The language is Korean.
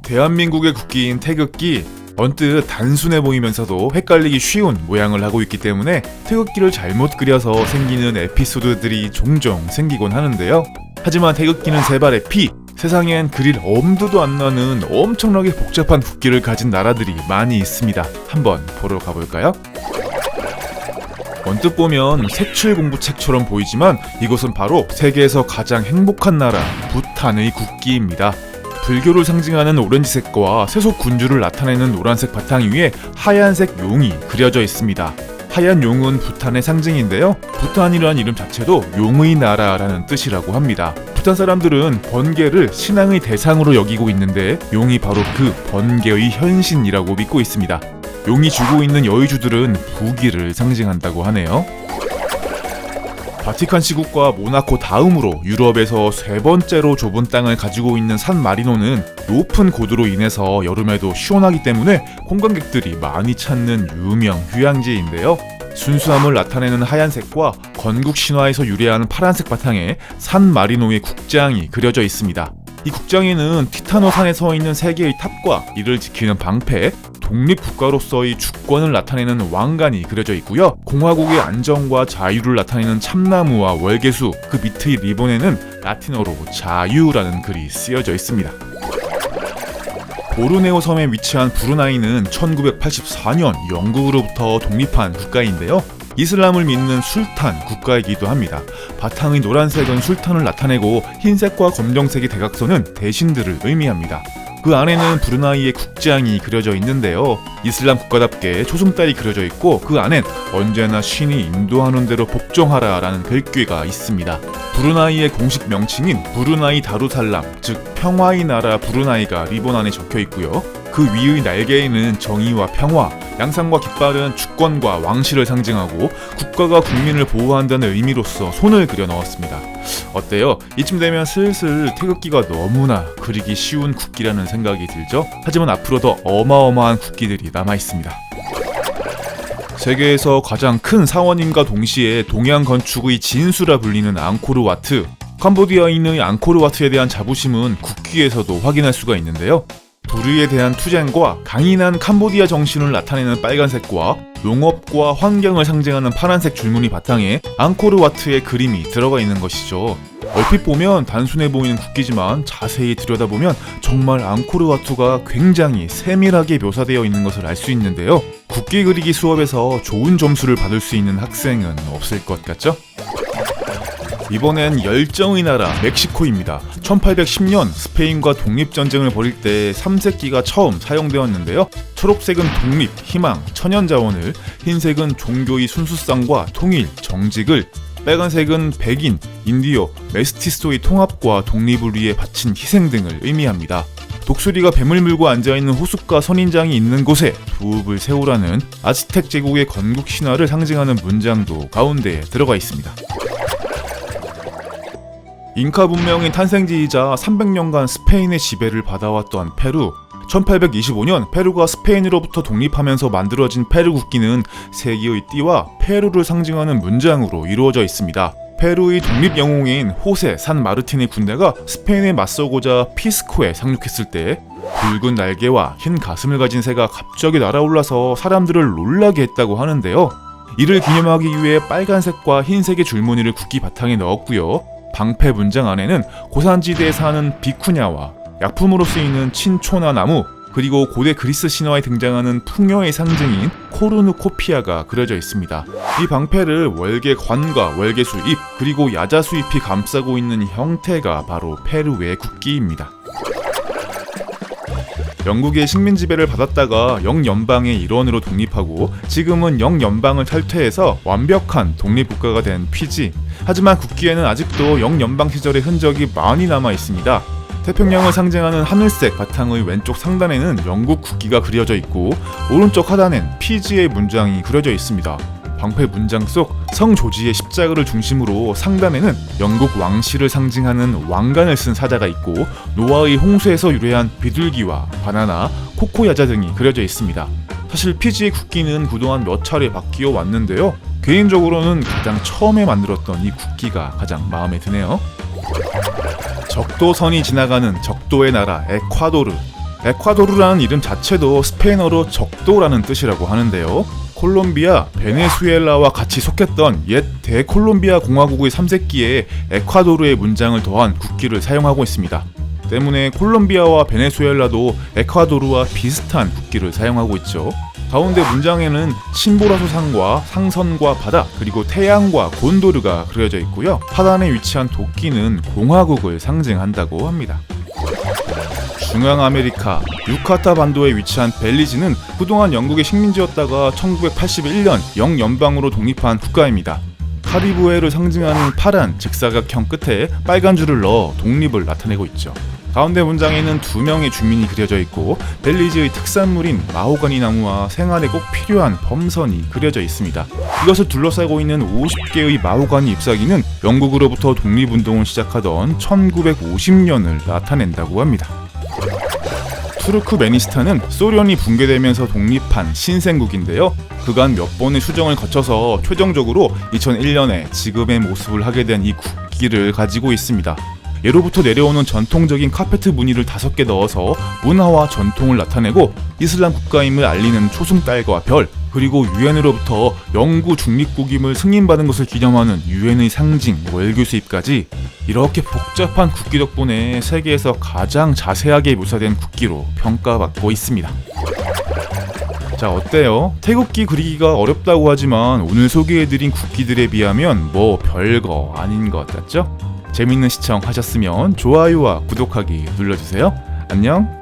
대한민국의 국기인 태극기, 언뜻 단순해 보이면서도 헷갈리기 쉬운 모양을 하고 있기 때문에 태극기를 잘못 그려서 생기는 에피소드들이 종종 생기곤 하는데요. 하지만 태극기는 세 발의 피, 세상엔 그릴 엄두도 안 나는 엄청나게 복잡한 국기를 가진 나라들이 많이 있습니다. 한번 보러 가볼까요? 언뜻 보면 색칠 공부책처럼 보이지만 이것은 바로 세계에서 가장 행복한 나라 부탄의 국기입니다. 불교를 상징하는 오렌지색과 세속 군주를 나타내는 노란색 바탕 위에 하얀색 용이 그려져 있습니다. 하얀 용은 부탄의 상징인데요. 부탄이라는 이름 자체도 용의 나라라는 뜻이라고 합니다. 부탄 사람들은 번개를 신앙의 대상으로 여기고 있는데 용이 바로 그 번개의 현신이라고 믿고 있습니다. 용이 주고 있는 여의주들은 부귀를 상징한다고 하네요. 바티칸 시국과 모나코 다음으로 유럽에서 세 번째로 좁은 땅을 가지고 있는 산 마리노는 높은 고도로 인해서 여름에도 시원하기 때문에 관광객들이 많이 찾는 유명 휴양지인데요. 순수함을 나타내는 하얀색과 건국 신화에서 유래하는 파란색 바탕에 산 마리노의 국장이 그려져 있습니다. 이 국장에는 티타노 산에 서 있는 세 개의 탑과 이를 지키는 방패, 독립국가로서의 주권을 나타내는 왕관이 그려져 있고요. 공화국의 안정과 자유를 나타내는 참나무와 월계수, 그 밑의 리본에는 라틴어로 자유라는 글이 쓰여져 있습니다. 보르네오 섬에 위치한 브루나이는 1984년 영국으로부터 독립한 국가인데요. 이슬람을 믿는 술탄 국가이기도 합니다. 바탕의 노란색은 술탄을 나타내고 흰색과 검정색의 대각선은 대신들을 의미합니다. 그 안에는 브루나이의 국장이 그려져 있는데요. 이슬람 국가답게 초승달이 그려져 있고 그 안엔 언제나 신이 인도하는 대로 복종하라 라는 글귀가 있습니다. 브루나이의 공식 명칭인 브루나이 다루살람, 즉 평화의 나라 브루나이가 리본 안에 적혀 있고요. 그 위의 날개에는 정의와 평화, 양상과 깃발은 주권과 왕실을 상징하고 국가가 국민을 보호한다는 의미로서 손을 그려 넣었습니다. 어때요? 이쯤 되면 슬슬 태극기가 너무나 그리기 쉬운 국기라는 생각이 들죠? 하지만 앞으로 더 어마어마한 국기들이 남아있습니다. 세계에서 가장 큰 사원임과 동시에 동양 건축의 진수라 불리는 앙코르와트. 캄보디아인의 앙코르와트에 대한 자부심은 국기에서도 확인할 수가 있는데요. 불의에 대한 투쟁과 강인한 캄보디아 정신을 나타내는 빨간색과 농업과 환경을 상징하는 파란색 줄무늬 바탕에 앙코르와트의 그림이 들어가 있는 것이죠. 얼핏 보면 단순해 보이는 국기지만 자세히 들여다보면 정말 앙코르와트가 굉장히 세밀하게 묘사되어 있는 것을 알 수 있는데요. 국기 그리기 수업에서 좋은 점수를 받을 수 있는 학생은 없을 것 같죠? 이번엔 열정의 나라 멕시코입니다. 1810년 스페인과 독립전쟁을 벌일 때 삼색기가 처음 사용되었는데요. 초록색은 독립, 희망, 천연자원을, 흰색은 종교의 순수성과 통일, 정직을, 빨간색은 백인, 인디오, 메스티소의 통합과 독립을 위해 바친 희생 등을 의미합니다. 독수리가 뱀을 물고 앉아있는 호숫가 선인장이 있는 곳에 부읍을 세우라는 아즈텍 제국의 건국 신화를 상징하는 문장도 가운데에 들어가 있습니다. 잉카 문명의 탄생지이자 300년간 스페인의 지배를 받아왔던 페루. 1825년 페루가 스페인으로부터 독립하면서 만들어진 페루 국기는 세기의 띠와 페루를 상징하는 문장으로 이루어져 있습니다. 페루의 독립 영웅인 호세 산 마르틴의 군대가 스페인에 맞서고자 피스코에 상륙했을 때 붉은 날개와 흰 가슴을 가진 새가 갑자기 날아올라서 사람들을 놀라게 했다고 하는데요. 이를 기념하기 위해 빨간색과 흰색의 줄무늬를 국기 바탕에 넣었고요. 방패 문장 안에는 고산지대에 사는 비쿠냐와 약품으로 쓰이는 친초나 나무, 그리고 고대 그리스 신화에 등장하는 풍요의 상징인 코르누코피아가 그려져 있습니다. 이 방패를 월계 관과 월계수 잎, 그리고 야자수 잎이 감싸고 있는 형태가 바로 페루의 국기입니다. 영국의 식민 지배를 받았다가 영연방의 일원으로 독립하고 지금은 영연방을 탈퇴해서 완벽한 독립국가가 된 피지. 하지만 국기에는 아직도 영연방 시절의 흔적이 많이 남아 있습니다. 태평양을 상징하는 하늘색 바탕의 왼쪽 상단에는 영국 국기가 그려져 있고 오른쪽 하단엔 피지의 문장이 그려져 있습니다. 방패 문장 속 성 조지의 십자가를 중심으로 상단에는 영국 왕실을 상징하는 왕관을 쓴 사자가 있고 노아의 홍수에서 유래한 비둘기와 바나나, 코코야자 등이 그려져 있습니다. 사실 피지의 국기는 그동안 몇 차례 바뀌어 왔는데요. 개인적으로는 가장 처음에 만들었던 이 국기가 가장 마음에 드네요. 적도선이 지나가는 적도의 나라 에콰도르. 에콰도르라는 이름 자체도 스페인어로 적도라는 뜻이라고 하는데요. 콜롬비아, 베네수엘라와 같이 속했던 옛 대콜롬비아 공화국의 3세기에 에콰도르의 문장을 더한 국기를 사용하고 있습니다. 때문에 콜롬비아와 베네수엘라도 에콰도르와 비슷한 국기를 사용하고 있죠. 가운데 문장에는 심보라소 상과 상선과 바다, 그리고 태양과 곤도르가 그려져 있고요. 하단에 위치한 도끼는 공화국을 상징한다고 합니다. 중앙아메리카 유카타 반도에 위치한 벨리즈는 그동안 영국의 식민지였다가 1981년 영연방으로 독립한 국가입니다. 카리브해를 상징하는 파란 직사각형 끝에 빨간 줄을 넣어 독립을 나타내고 있죠. 가운데 문장에는 2명의 주민이 그려져 있고 벨리즈의 특산물인 마호가니 나무와 생활에 꼭 필요한 범선이 그려져 있습니다. 이것을 둘러싸고 있는 50개의 마호가니 잎사귀는 영국으로부터 독립운동을 시작하던 1950년을 나타낸다고 합니다. 투르크메니스탄은 소련이 붕괴되면서 독립한 신생국인데요. 그간 몇 번의 수정을 거쳐서 최종적으로 2001년에 지금의 모습을 하게 된 이 국기를 가지고 있습니다. 예로부터 내려오는 전통적인 카페트 무늬를 5개 넣어서 문화와 전통을 나타내고 이슬람 국가임을 알리는 초승달과 별, 그리고 유엔으로부터 영구 중립국임을 승인받은 것을 기념하는 유엔의 상징 월교 수입까지 이렇게 복잡한 국기 덕분에 세계에서 가장 자세하게 묘사된 국기로 평가받고 있습니다. 자, 어때요? 태국기 그리기가 어렵다고 하지만 오늘 소개해드린 국기들에 비하면 뭐 별거 아닌 것 같죠? 재밌는 시청 하셨으면 좋아요와 구독하기 눌러주세요. 안녕!